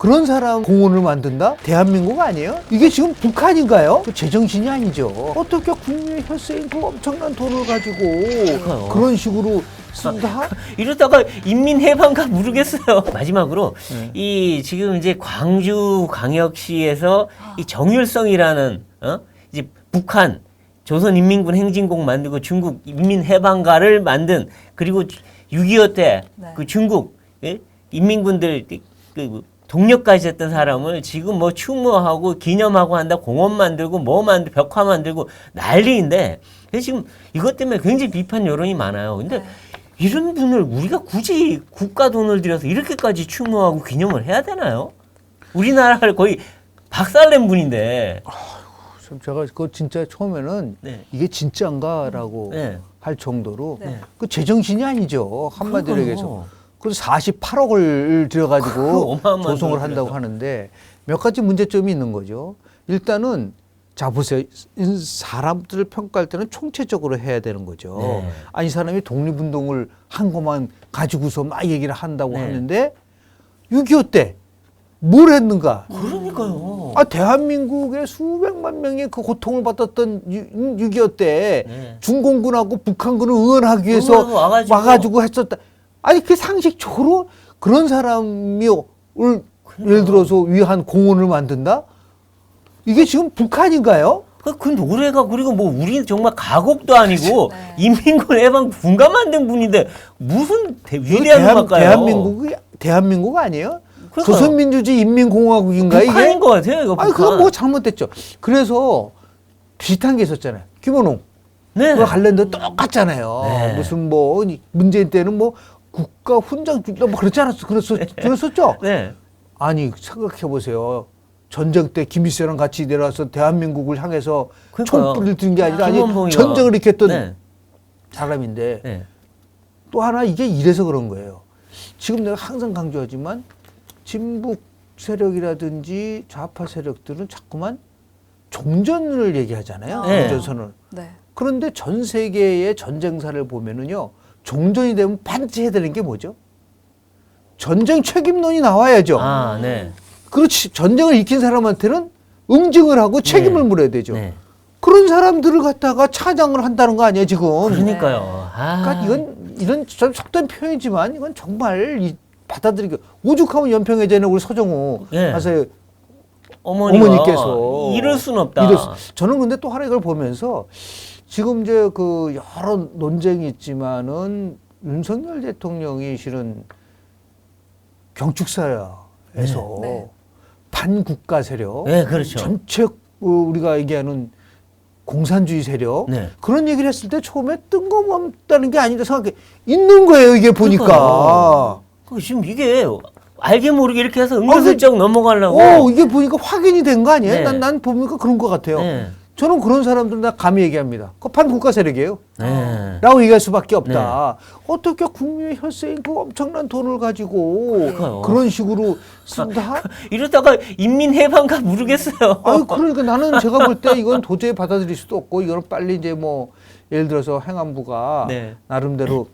그런 사람 공원을 만든다? 대한민국 아니에요? 이게 지금 북한인가요? 그 제정신이 아니죠. 어떻게 국민의 혈세인 그 엄청난 돈을 가지고 그런 식으로 쓴다? 이러다가 인민해방가 모르겠어요. 마지막으로 이 지금 이제 광주광역시에서 이 정일성이라는 이제 북한 조선인민군 행진곡 만들고 중국 인민해방가를 만든, 그리고 6.25 때 그 중국 인민군들 그 동력까지 했던 사람을 지금 뭐 추모하고 기념하고 한다, 공원 만들고 뭐 만들고 벽화 만들고 난리인데, 그래서 지금 이것 때문에 굉장히 비판 여론이 많아요. 근데 이런 분을 우리가 굳이 국가 돈을 들여서 이렇게까지 추모하고 기념을 해야 되나요? 우리나라를 거의 박살낸 분인데. 제가 그 진짜 처음에는 이게 진짜인가라고 할 정도로 그 제정신이 아니죠. 한마디로 얘기해서. 그래서 48억을 들여가지고 조성을 한다고 하는데 몇 가지 문제점이 있는 거죠. 일단은 자 보세요. 사람들을 평가할 때는 총체적으로 해야 되는 거죠. 아니, 이 사람이 독립운동을 한 것만 가지고서 막 얘기를 한다고 하는데 6.25 때 뭘 했는가? 그러니까요. 아, 대한민국의 수백만 명이 그 고통을 받았던 6.25 때 중공군하고 북한군을 응원하기 위해서 와가지고 했었다. 아니, 그 상식적으로 그런 사람이 예를 들어서 위한 공원을 만든다? 이게 지금 북한인가요? 그 노래가, 그리고 뭐 우리 정말 가곡도 아니고 인민군 해방 군가 만든 분인데 무슨 위대한 음악가예요? 대한민국 아니에요? 그러니까요. 조선민주주의 인민공화국인가 이게? 북한인 것 같아요, 이거. 아니, 그거 뭐 잘못됐죠. 그래서 비슷한 게 있었잖아요. 김원홍. 그거 관련된 똑같잖아요. 무슨 뭐 문재인 때는 뭐 국가 훈장 준다 뭐 그렇지 않았어? 그랬었죠. 아니, 생각해 보세요. 전쟁 때 김일성이랑 같이 내려와서 대한민국을 향해서 총불을 든 게 아니라 전쟁을 일으켰던 사람인데 또 하나 이게 이래서 그런 거예요. 지금 내가 항상 강조하지만 진북 세력이라든지 좌파 세력들은 자꾸만 종전을 얘기하잖아요. 종전선언. 그런데 전 세계의 전쟁사를 보면은요, 종전이 되면 반드시 해야 되는 게 뭐죠? 전쟁 책임론이 나와야죠. 그렇지. 전쟁을 익힌 사람한테는 응징을 하고 책임을 물어야 되죠. 그런 사람들을 갖다가 차장을 한다는 거 아니에요, 지금? 그러니까요. 그러니까 이런 속된 표현이지만 이건 정말 받아들이기 오죽하면 연평해전에 우리 서정우 가서 어머니께서 이럴 수는 없다. 저는 근데 또 하나 이걸 보면서 지금 이제 그 여러 논쟁이 있지만은 윤석열 대통령이 실은 경축사에서 반국가 세력, 그렇죠. 전체 우리가 얘기하는 공산주의 세력 그런 얘기를 했을 때 처음에 뜬금없다는 게 아니다 생각해. 있는 거예요, 이게 보니까. 지금 이게 알게 모르게 이렇게 해서 은근슬쩍 넘어가려고. 이게 보니까 확인이 된 거 아니에요? 난 보니까 그런 것 같아요. 저는 그런 사람들은 다 감히 얘기합니다. 그 반국가 세력이에요. 라고 얘기할 수밖에 없다. 어떻게 국민의 혈세인 그 엄청난 돈을 가지고 그런 식으로 쓴다? 이러다가 인민해방가 모르겠어요. 아유, 그러니까 나는 제가 볼 때 이건 도저히 받아들일 수도 없고, 이거는 빨리 이제 뭐 예를 들어서 행안부가 나름대로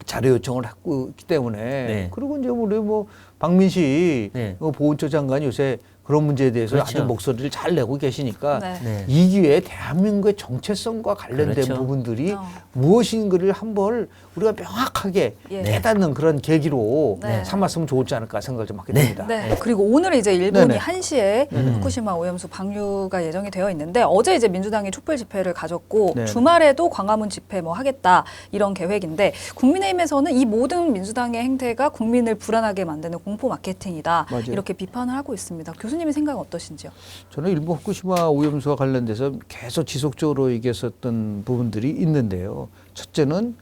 자료 요청을 했기 때문에 그리고 이제 우리 뭐 박민식 보훈처 장관이 요새 그런 문제에 대해서 아주 목소리를 잘 내고 계시니까 이 기회에 대한민국의 정체성과 관련된 부분들이 무엇인가를 한번 우리가 명확하게 깨닫는 그런 계기로 삼았으면 좋지 않을까 생각을 좀 하게 됩니다. 그리고 오늘 이제 일본이 1시에 후쿠시마 오염수 방류가 예정이 되어 있는데 어제 이제 민주당이 촛불 집회를 가졌고 주말에도 광화문 집회 뭐 하겠다 이런 계획인데 국민의힘에서는 이 모든 민주당의 행태가 국민을 불안하게 만드는 공포 마케팅이다 이렇게 비판을 하고 있습니다. 교수님의 생각은 어떠신지요? 저는 일본 후쿠시마 오염수와 관련돼서 계속 지속적으로 얘기했었던 부분들이 있는데요. 첫째는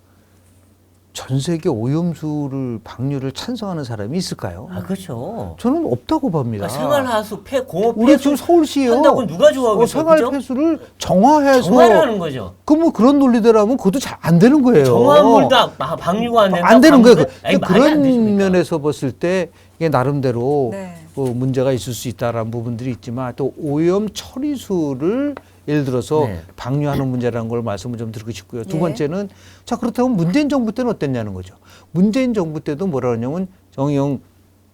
전 세계 오염수를 방류를 찬성하는 사람이 있을까요? 그렇죠. 저는 없다고 봅니다. 생활하수 공업 우리 지금 서울시에요. 한다고 누가 좋아하겠어요? 생활폐수를 정화해서 정화하는 거죠. 뭐 그런 논리대로 하면 그것도 잘 안 되는 거예요. 정화물도 방류가 안 된다. 안 되는 거예요. 그런 면에서 봤을 때 이게 나름대로 문제가 있을 수 있다라는 부분들이 있지만 또 오염 처리수를 예를 들어서 방류하는 문제라는 걸 말씀을 좀 드리고 싶고요. 두 번째는 자, 그렇다면 문재인 정부 때는 어땠냐는 거죠. 문재인 정부 때도 뭐라 그러냐면 정의용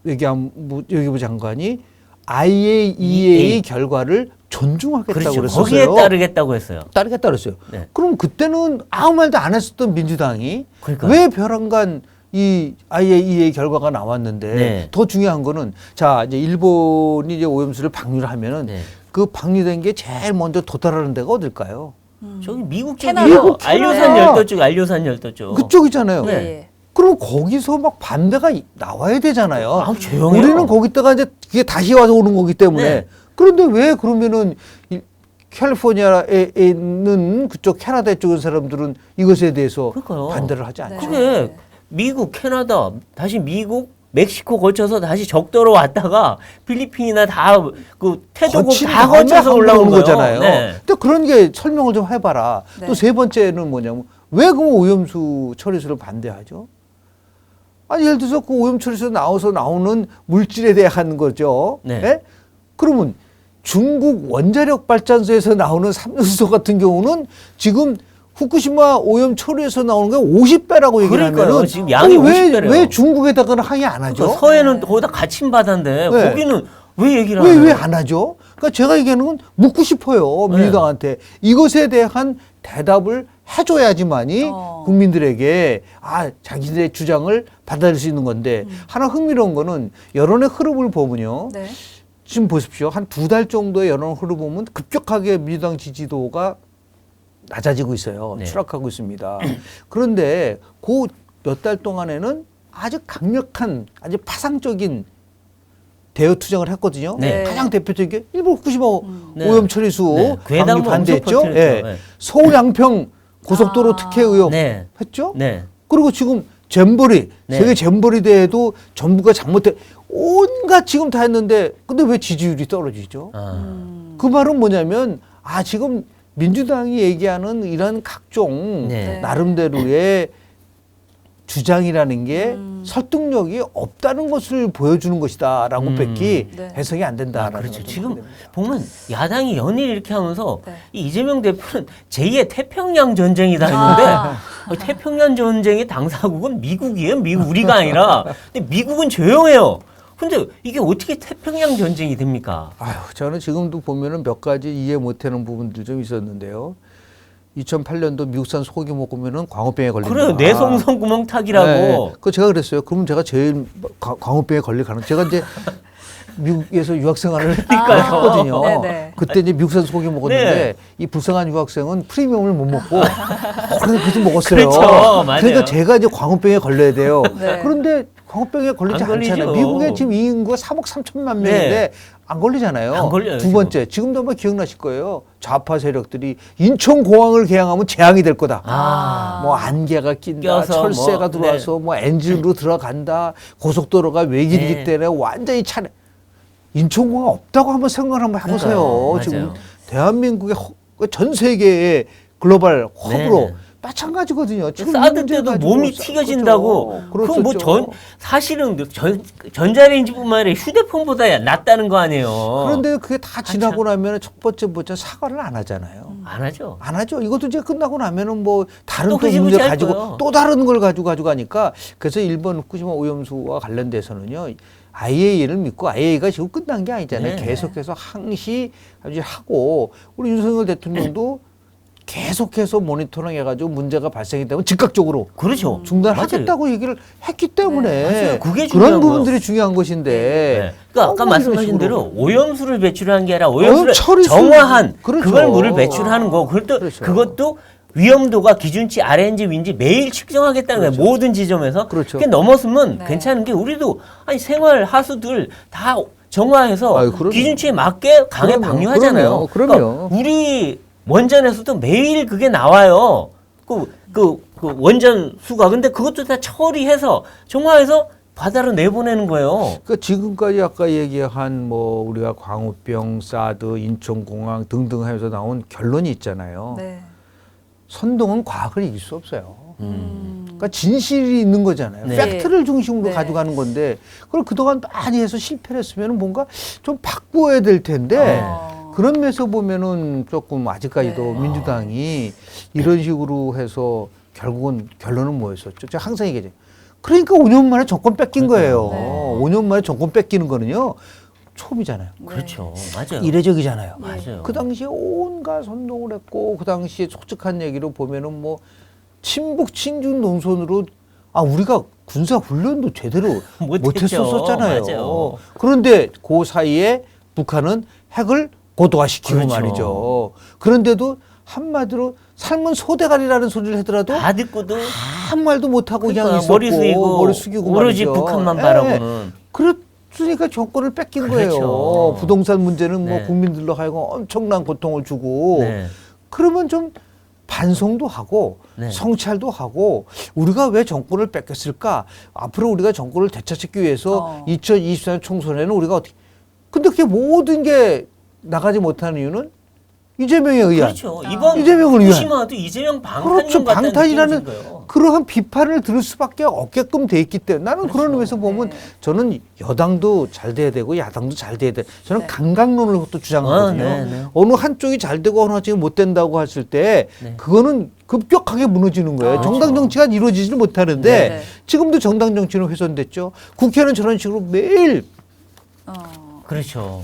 외교부 장관이 IAEA 결과를 존중하겠다고 그렇죠. 그랬었어요. 거기에 따르겠다고 했어요. 따르겠다 그랬어요. 네. 그럼 그때는 아무 말도 안 했었던 민주당이 그러니까요. 왜 벼랑간 이 IAEA 결과가 나왔는데 네. 더 중요한 거는 자 이제 일본이 이제 오염수를 방류를 하면은 네. 그 방류된 게 제일 먼저 도달하는 데가 어딜까요? 저기 미국 캐나다. 쪽이요. 미국, 안료산 캐나다. 열도 쪽, 안료산 열도 쪽. 그쪽이잖아요. 네. 예. 그럼 거기서 막 반대가 나와야 되잖아요. 아, 조용해요. 우리는 거기다가 이제 그게 다시 와서 오는 거기 때문에. 네. 그런데 왜 그러면은 캘리포니아에 있는 그쪽 캐나다 쪽의 사람들은 이것에 대해서 그러니까요. 반대를 하지 않죠. 그게 미국, 캐나다, 다시 미국, 멕시코 거쳐서 다시 적도로 왔다가 필리핀이나 다 그 태도국 다 거쳐서 올라온 거잖아요. 네. 근데 그런 게 설명을 좀 해봐라. 네. 또 세 번째는 뭐냐면 왜 그 오염수 처리수를 반대하죠? 아니 예를 들어서 그 오염 처리수 나오는 물질에 대한 거죠. 네. 예? 그러면 중국 원자력 발전소에서 나오는 삼연수소 같은 경우는 지금 후쿠시마 오염 처리에서 나오는 게 50배라고 얘기를 그러니까요. 하면은 지금 양이 50배래요. 왜 중국에다가는 항의 안 하죠? 그러니까 서해는 거기다 갇힌 바다인데 네. 거기는 왜 얘기를 안 해요? 왜 안 하죠? 그러니까 제가 얘기하는 건 묻고 싶어요. 민주당한테. 이것에 대한 대답을 해줘야지만이 국민들에게 자기들의 주장을 받아들일 수 있는 건데 하나 흥미로운 거는 여론의 흐름을 보면요. 네. 지금 보십시오. 한 2달 정도의 여론 흐름 보면 급격하게 민주당 지지도가 낮아지고 있어요. 네. 추락하고 있습니다. 그런데 그 몇 달 동안에는 아주 강력한 아주 파상적인 대여 투쟁을 했거든요. 네. 가장 대표적인 게 일본 후쿠시마 네. 오염 처리수 네. 괴담 방류 반대했죠. 엄청 퍼뜨렸죠. 네. 서울 양평 고속도로 특혜 의혹 네. 했죠. 네. 그리고 지금 잼버리 네. 세계 잼버리 대회도 정부가 잘못해 온갖 지금 다 했는데 근데 왜 지지율이 떨어지죠? 그 말은 뭐냐면 지금 민주당이 얘기하는 이런 각종 네. 나름대로의 주장이라는 게 설득력이 없다는 것을 보여주는 것이다라고 밖에 네. 해석이 안 된다라는 그렇죠. 거죠. 지금 보면 야당이 연일 이렇게 하면서 네. 이 이재명 대표는 제2의 태평양 전쟁이다 했는데 태평양 전쟁의 당사국은 미국이에요. 미국 우리가 아니라. 근데 미국은 조용해요. 근데 이게 어떻게 태평양 전쟁이 됩니까? 저는 지금도 보면은 몇 가지 이해 못하는 부분들 좀 있었는데요. 2008년도 미국산 소고기 먹으면은 광우병에 걸린다. 그래요. 내성성 구멍 타기라고. 네. 그거 제가 그랬어요. 그러면 제가 제일 광우병에 걸릴 가능. 제가 이제 미국에서 유학생활을 했거든요. 네네. 그때 이제 미국산 소고기 먹었는데 네. 이 불쌍한 유학생은 프리미엄을 못 먹고 그래서 먹었어요. 그렇죠. 맞아요. 그러니까 제가 이제 광우병에 걸려야 돼요. 네. 그런데 광우병에 걸리지 안 걸리죠. 않잖아요. 미국에 지금 이 인구가 3억 3천만 명인데 네. 안 걸리잖아요. 안 걸려요, 두 번째, 지금도 아마 기억나실 거예요. 좌파 세력들이 인천공항을 개항하면 재앙이 될 거다. 뭐 안개가 낀다, 껴서 철새가 뭐, 들어와서 뭐 엔진으로 들어간다, 고속도로가 외길이기 네. 때문에 완전히 차례. 인천공항 없다고 한번 생각을 한번 해보세요. 맞아요. 지금 대한민국의 전 세계의 글로벌 허브로 네. 마찬가지거든요. 지금 사드 이 문제 때도 가지고 몸이 튀겨진다고. 그렇죠. 그럼 뭐 전자레인지뿐만 아니라 휴대폰보다 낫다는 거 아니에요. 그런데 그게 다 지나고 나면 첫 번째 사과를 안 하잖아요. 안 하죠. 안 하죠. 이것도 이제 끝나고 나면은 뭐 다른 또 또 흐지부지 문제 할 가지고 거예요. 또 다른 걸 가져가니까 그래서 일본 후쿠시마 오염수와 관련돼서는요. IAEA를 믿고 IAEA가 지금 끝난 게 아니잖아요. 네. 계속해서 항시하고 우리 윤석열 대통령도 계속해서 모니터링 해가지고 문제가 발생이 되면 즉각적으로 그렇죠. 중단하겠다고 얘기를 했기 때문에 맞아요. 그게 그런 중요한 부분들이 중요한 것인데 네. 그러니까 아까 뭐 이런 말씀하신 식으로. 대로 오염수를 배출한 게 아니라 오염수를 처리수. 정화한 그렇죠. 그걸 물을 배출하는 거. 그것도 그렇죠. 그것도 위험도가 기준치 아래인지 위인지 매일 측정하겠다는 거예요. 모든 지점에서. 그렇죠. 그게 넘었으면 네. 괜찮은 게 우리도 아니 생활 하수들 다 정화해서 그럼요. 기준치에 맞게 강에 그럼요. 방류하잖아요. 그럼요. 그러니까 우리 원전에서도 매일 그게 나와요. 그 원전 수가. 근데 그것도 다 처리해서 정화해서 바다로 내보내는 거예요. 그러니까 지금까지 아까 얘기한 뭐 우리가 광우병, 사드, 인천공항 등등 하면서 나온 결론이 있잖아요. 네. 선동은 과학을 이길 수 없어요. 그러니까 진실이 있는 거잖아요. 네. 팩트를 중심으로 네. 가져가는 건데 그걸 그동안 많이 해서 실패를 했으면 뭔가 좀 바꿔야 될 텐데 그런 면에서 보면은 조금 아직까지도 네. 민주당이 이런 식으로 해서 결국은 결론은 뭐였었죠? 제가 항상 얘기하죠. 그러니까 5년 만에 정권 뺏긴 거예요. 네. 5년 만에 정권 뺏기는 거는요. 처음이잖아요. 그렇죠. 맞아요. 이례적이잖아요. 맞아요. 그 당시에 온갖 선동을 했고 그 당시에 솔직한 얘기로 보면은 뭐 친북 친중 농선으로 우리가 군사 훈련도 제대로 못했었잖아요. 맞아요. 그런데 그 사이에 북한은 핵을 고도화시키고 그렇죠. 말이죠. 그런데도 한마디로 삶은 소대가리라는 소리를 하더라도 다 듣고도 한 말도 못하고 그냥 그러니까 있었고 머리 숙이고 오로지 말이죠. 북한만 예. 바라보는. 그랬으니까 정권을 뺏긴 그렇죠. 거예요. 부동산 문제는 뭐 네. 국민들로 하여금 엄청난 고통을 주고 네. 그러면 좀 반성도 하고 네. 성찰도 하고 우리가 왜 정권을 뺏겼을까? 앞으로 우리가 정권을 되찾기 위해서 2024년 총선에는 우리가 어떻게 근데 그게 모든 게 나가지 못하는 이유는 이재명에 의한 그렇죠. 이번 이재명을 위한 후쿠시마도 이재명 방탄 그렇죠. 방탄이라는 거예요. 그러한 비판을 들을 수밖에 없게끔 돼 있기 때문에 나는 그렇죠. 그런 의미에서 보면 네. 저는 여당도 잘 돼야 되고 야당도 잘 돼야 돼. 저는 네. 강강론을 또 주장하거든요. 네, 네. 어느 한쪽이 잘 되고 어느 한쪽이 못 된다고 했을 때 네. 그거는 급격하게 무너지는 거예요. 정당 정치가 이루어지지는 못하는데 네, 네. 지금도 정당 정치는 훼손됐죠. 국회는 저런 식으로 매일 그렇죠.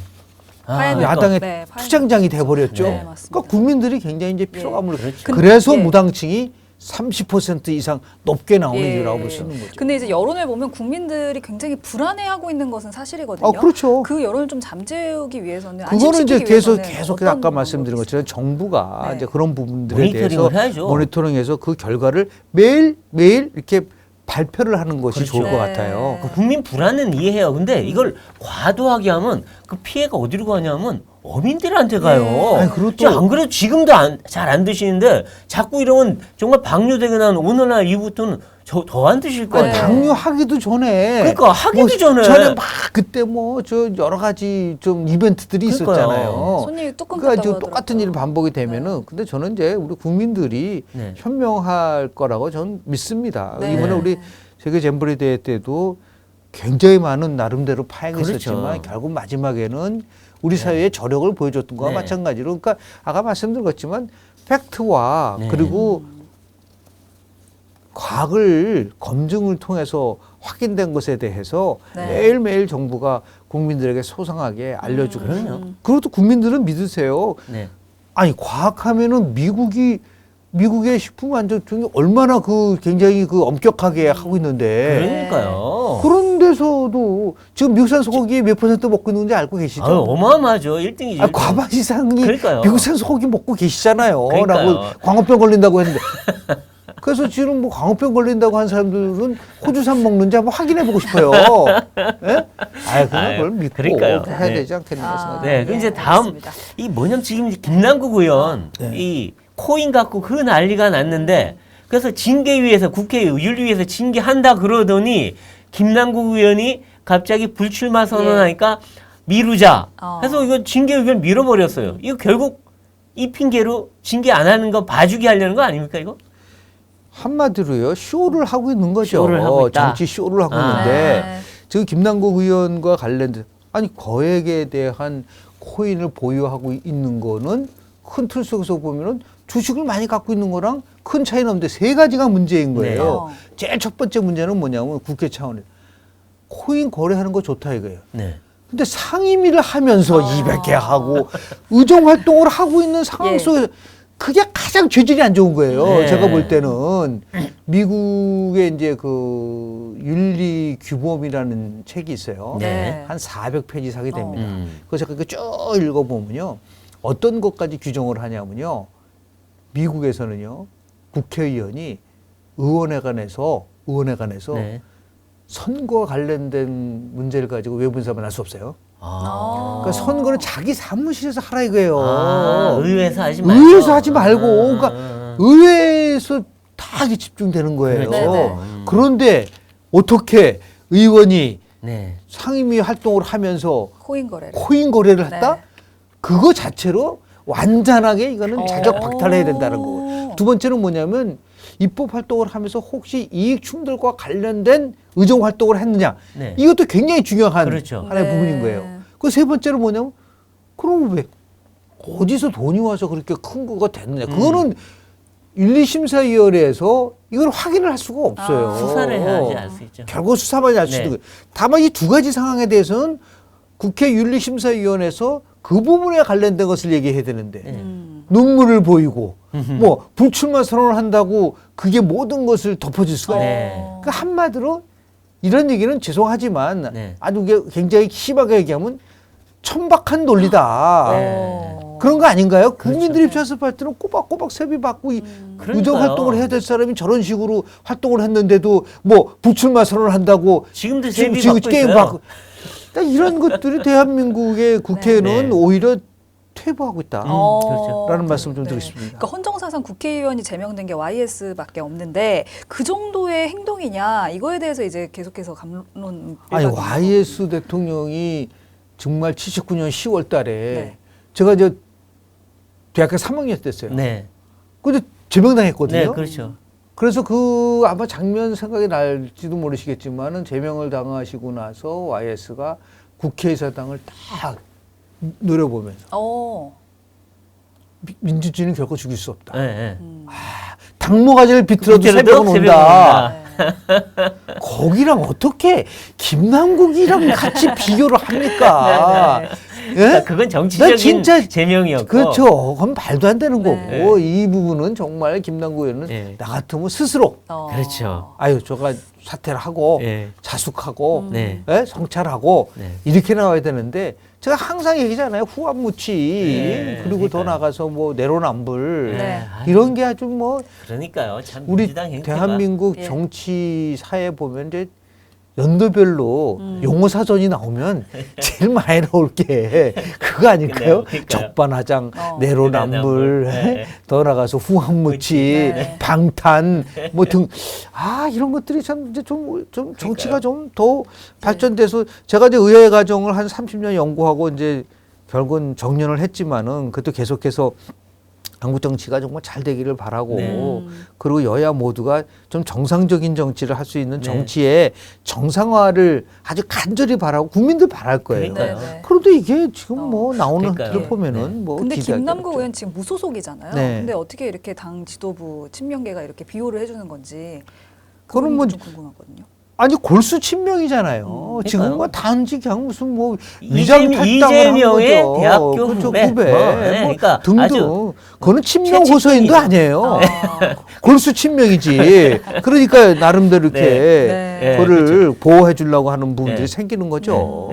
파행을 야당의 네, 파행을 투쟁장이 돼버렸죠. 네, 맞습니다. 그러니까 국민들이 굉장히 이제 피로감을 그렇죠. 그래서 예. 무당층이 30% 이상 높게 나오는 예. 이유라고 볼 수 있는 거죠. 근데 이제 여론을 보면 국민들이 굉장히 불안해하고 있는 것은 사실이거든요. 그렇죠. 그 여론을 좀 잠재우기 위해서는 그거는 이제 안심시키기 계속 위해서는 아까 어떤 말씀드린 방법이 것처럼 정부가 네. 이제 그런 부분들에 모니터링을 대해서 해야죠. 모니터링해서 그 결과를 매일 이렇게 발표를 하는 것이 그렇죠. 좋을 것 네. 같아요. 그 국민 불안은 이해해요. 근데 이걸 과도하게 하면 그 피해가 어디로 가냐면 어민들한테 가요. 네. 아니, 그리고 또- 진짜 안 그래도 지금도 잘 안 드시는데 자꾸 이러면 정말 방류되고 난 오늘날 이후부터는 더 안 드실 거예요. 네. 방류하기도 전에 그러니까 하기도 전에. 막 그때 뭐 저 여러 가지 좀 이벤트들이 그러니까요. 있었잖아요. 손님이 또 그러니까 끊겼다고 지금 똑같은 일이 반복이 되면은 근데 저는 이제 우리 국민들이 네. 현명할 거라고 저는 믿습니다. 네. 이번에 우리 세계 잼버리 대회 때도 굉장히 많은 나름대로 파행이 그렇죠. 있었지만 결국 마지막에는 우리 사회의 저력을 보여줬던 거와 네. 마찬가지로 그러니까 아까 말씀드렸지만 팩트와 네. 그리고 과학을 검증을 통해서 확인된 것에 대해서 네. 매일매일 정부가 국민들에게 소상하게 알려주고 그럼요. 그것도 국민들은 믿으세요. 네. 아니 과학하면은 미국의 식품 안전 중에 얼마나 굉장히 엄격하게 하고 있는데 그러니까요. 그런 데서도 지금 미국산 소고기 몇 %먹고 있는지 알고 계시죠? 아유, 어마어마하죠. 1등이죠. 과반 이상이 그러니까요. 미국산 소고기 먹고 계시잖아요. 그러니까요. 라고 광우병 걸린다고 했는데. 그래서 지금 뭐 광우병 걸린다고 한 사람들은 호주산 먹는지 한번 확인해 보고 싶어요. 예? 그냥 그걸 믿고 그러니까요. 해야 네. 되지 않겠는가 생각합니다. 네, 그럼 이제 다음 알겠습니다. 이 뭐냐면 지금 이제 김남국 의원 네. 이 코인 갖고 그 난리가 났는데 그래서 징계위에서 국회 윤리위에서 징계한다 그러더니 김남국 의원이 갑자기 불출마 선언하니까 미루자. 해서 이거 징계 의견 밀어버렸어요. 이거 결국 이 핑계로 징계 안 하는 거 봐주기 하려는 거 아닙니까 이거? 한마디로요 쇼를 하고 있는 거죠. 쇼를 하고 있다. 정치 쇼를 하고 아. 있는데 네. 지금 김남국 의원과 관련된 아니 거액에 대한 코인을 보유하고 있는 거는 큰 틀 속에서 보면은 주식을 많이 갖고 있는 거랑 큰 차이는 없는데 세 가지가 문제인 거예요. 네. 제일 첫 번째 문제는 뭐냐면 국회 차원에서 코인 거래하는 거 좋다 이거예요. 네. 근데 상임위를 하면서 200개 하고 의정 활동을 하고 있는 상황 예. 속에서 그게 가장 죄질이 안 좋은 거예요. 네. 제가 볼 때는 미국의 이제 그 윤리 규범이라는 책이 있어요. 네. 한 400페이지 이상이 됩니다. 음. 그래서 제가 쭉 읽어보면요. 어떤 것까지 규정을 하냐면요. 미국에서는요. 국회의원이 의원회관에서 네. 선거와 관련된 문제를 가지고 외부 인사만 할 수 없어요. 그러니까 선거는 자기 사무실에서 하라 이거예요. 의회에서 하지 말고. 의회에서 하지 말고. 그러니까 의회에서 다 이게 집중되는 거예요. 그렇죠. 네네. 그런데 어떻게 의원이 네. 상임위 활동을 하면서 코인 거래를. 코인 거래를 했다? 네. 그거 자체로 완전하게 이거는 자격 박탈해야 된다는 거고. 두 번째는 뭐냐면 입법 활동을 하면서 혹시 이익 충돌과 관련된 의정 활동을 했느냐. 네. 이것도 굉장히 중요한 그렇죠. 하나의 네. 부분인 거예요. 그 세 번째는 뭐냐면 그럼 왜 어디서 돈이 와서 그렇게 큰 거가 됐느냐. 그거는 윤리심사위원회에서 이걸 확인을 할 수가 없어요. 수사를 해야지 알 수 있죠. 결국 수사만 알 수 있는 거예요. 다만 이 두 가지 상황에 대해서는 국회 윤리심사위원회에서 그 부분에 관련된 것을 얘기해야 되는데 눈물을 보이고 뭐 불출마 선언을 한다고 그게 모든 것을 덮어줄 수가 있어요. 그러니까 한마디로 이런 얘기는 죄송하지만 아주 굉장히 심하게 얘기하면 천박한 논리다. 그런 거 아닌가요? 국민들 입장에서 볼 때는 꼬박꼬박 세비 받고 의정 활동을 해야 될 사람이 저런 식으로 활동을 했는데도 뭐 불출마 선언을 한다고 지금도 세비 지금 받고 게임 있어요. 받고 이런 것들이 대한민국의 국회는 오히려 퇴보하고 있다. 그렇죠. 라는 말씀 좀 드리겠습니다. 그러니까 헌정사상 국회의원이 제명된 게 YS밖에 없는데 그 정도의 행동이냐 이거에 대해서 이제 계속해서 감론. 아니 YS 대통령이 정말 79년 10월 달에 제가 저 대학교 3학년 때였어요. 네. 근데 제명당했거든요. 네, 그렇죠. 그래서 그 아마 장면 생각이 날지도 모르시겠지만은 제명을 당하시고 나서 YS가 국회의사당을 딱 노려보면서 민주주의는 결코 죽일 수 없다. 네, 네. 당모가지를 비틀어도 새벽은 온다. 네. 거기랑 어떻게 김남국이랑 같이 비교를 합니까? 그러니까 그건 정치적인 진짜 제명이었고. 그렇죠. 그건 말도 안 되는 거고 네. 이 부분은 정말 김남국 의원은 나 같으면 스스로 그렇죠. 아유 저가 사퇴를 하고 자숙하고 성찰하고 이렇게 나와야 되는데 제가 항상 얘기잖아요. 후한무치 그리고 더 나가서 뭐 내로남불 이런 게 아주 뭐 그러니까요. 참 우리 민주당 행태가. 대한민국 정치사에 보면 이제 연도별로 용어 사전이 나오면 제일 많이 나올 게 그거 아닐까요? 그러니까요. 적반하장, 내로남불, 더 나가서 후한무치, 방탄, 뭐 등 이런 것들이 참 이제 좀 정치가 좀 더 발전돼서 제가 이제 의회 과정을 한 30년 연구하고 이제 결국은 정년을 했지만은 그것도 계속해서 한국 정치가 정말 잘 되기를 바라고 그리고 여야 모두가 좀 정상적인 정치를 할 수 있는 정치의 정상화를 아주 간절히 바라고 국민들 바랄 거예요. 그런데 이게 지금 뭐 나오는 것들을 보면은 뭐 근데 기대할 게 김남국 없죠. 의원 지금 무소속이잖아요. 근데 어떻게 이렇게 당 지도부 친명계가 이렇게 비호를 해주는 건지 그건 뭐 좀 궁금하거든요. 아니 골수 친명이잖아요. 지금 뭐 단지 그냥 무슨 뭐 이재명의 대학교 그렇죠, 후배, 후배 그러니까 등등 아주 그거는 친명 호소인도 아니에요. 골수 친명이지. 그러니까 나름대로 이렇게 그거를 보호해 주려고 하는 부분들이 생기는 거죠.